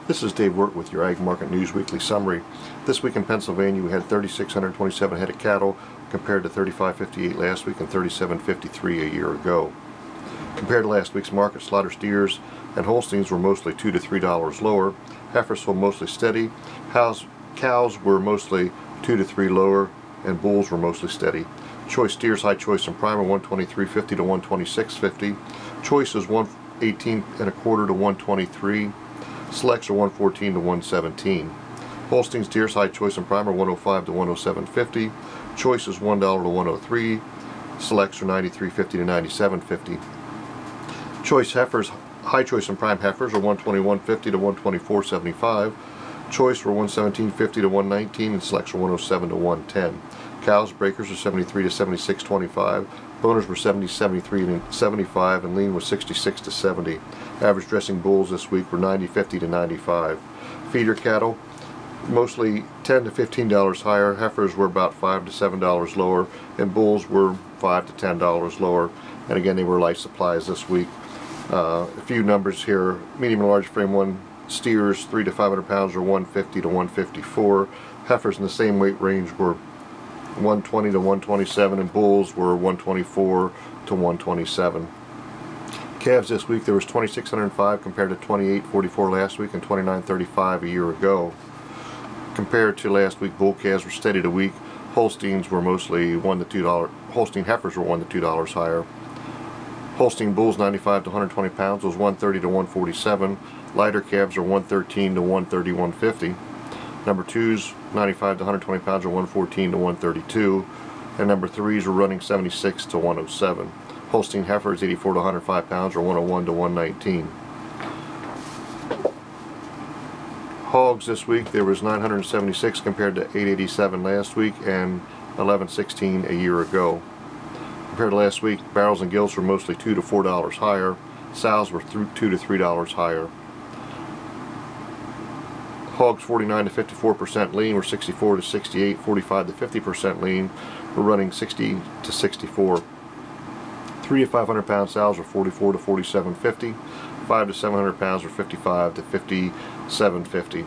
This is Dave Wirt with your Ag Market News Weekly Summary. This week in Pennsylvania we had 3,627 head of cattle compared to 3,558 last week and 3,753 a year ago. Compared to last week's market, slaughter steers and Holsteins were mostly $2 to $3 lower. Heifers sold mostly steady. Cows were mostly 2 to 3 lower, and bulls were mostly steady. Choice steers, high choice and prime are $123.50 to $126.50. Choice is $118.25 to $123. Selects are $114 to $117. Holstein steers, high choice and prime are $105 to $107.50. Choice is $1 to $103. Selects are $93.50 to $97.50. Choice heifers, high choice and prime heifers are $121.50 to $124.75. Choice were $117.50 to $119, and selects are $107 to $110. Cows, breakers are $73 to $76.25. Boners were $70, $73 and $75, and lean was $66 to $70. Average dressing bulls this week were $90.50 to $95. Feeder cattle, mostly $10 to $15 higher. Heifers were about $5 to $7 lower, and bulls were $5 to $10 lower. And again, they were light supplies this week. A few numbers here: medium and large frame one steers 3 to 500 pounds are $150 to $154. Heifers in the same weight range were $120 to $127, and bulls were $124 to $127. Calves this week, there was 2,605 compared to 2,844 last week and 2,935 a year ago. Compared to last week, bull calves were steady to weak. Holsteins were mostly $1 to $2. Holstein heifers were $1 to $2 higher. Holstein bulls 95 to 120 pounds was $130 to $147. Lighter calves are $113 to $131.50. Number 2s 95 to 120 pounds are $114 to $132, and number 3s are running 76 to $107. Holstein heifers 84 to 105 pounds are $101 to $119. Hogs this week, there was 976 compared to 887 last week and 1116 a year ago. Compared to last week, barrels and gilts were mostly $2 to $4 higher. Sows were $2 to $3 higher. Hogs 49 to 54% lean were 64 to 68, 45 to 50% lean were running 60 to 64. 3 to 500 pound sows were 44 to 47.50. 5 to 700 pounds were 55 to 57.50.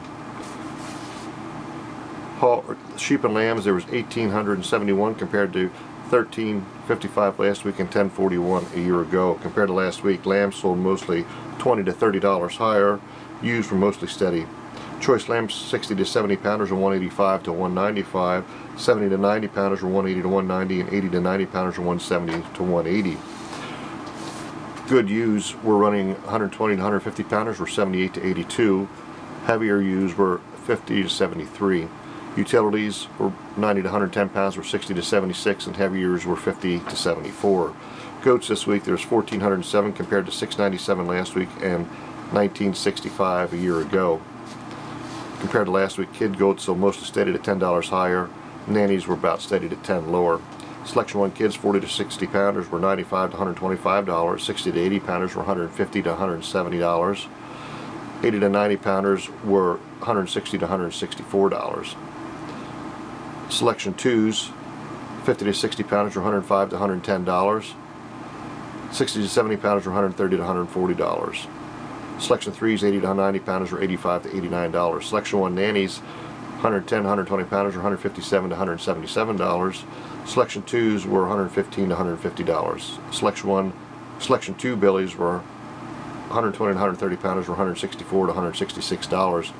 Sheep and lambs, there was 1,871 compared to 1,355 last week and 1,041 a year ago. Compared to last week, lambs sold mostly $20 to $30 higher. Ewes were mostly steady. Choice lambs 60 to 70 pounders are $185 to $195. 70 to 90 pounders are $180 to $190, and 80 to 90 pounders are $170 to $180. Good ewes were running 120 to 150 pounders were $78 to $82. Heavier ewes were $50 to $73. Utilities were 90 to 110 pounds were $60 to $76, and heaviers were $50 to $74. Goats this week, there's 1,407 compared to 697 last week and 1,965 a year ago. Compared to last week, kid goats sold mostly steady to $10 higher. Nannies were about steady to $10 lower. Selection 1 kids 40 to 60 pounders were $95 to $125. 60 to 80 pounders were $150 to $170. 80 to 90 pounders were $160 to $164. Selection 2s 50 to 60 pounders were $105 to $110. 60 to 70 pounders were $130 to $140. Selection 3s 80 to 90 pounders were $85 to $89. Selection 1 nannies 110 to 120 pounders were $157 to $177. Selection 2s were $115 to $150. Selection 2 billies were 120 to 130 pounders were $164 to $166.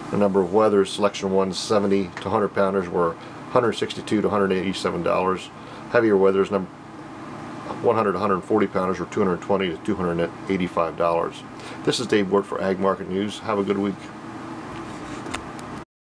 The number of wethers, Selection 1 70 to 100 pounders were $162 to $187. Heavier wethers, 100 to 140 pounders were $220 to $285. This is Dave Wirt for Ag Market News. Have a good week.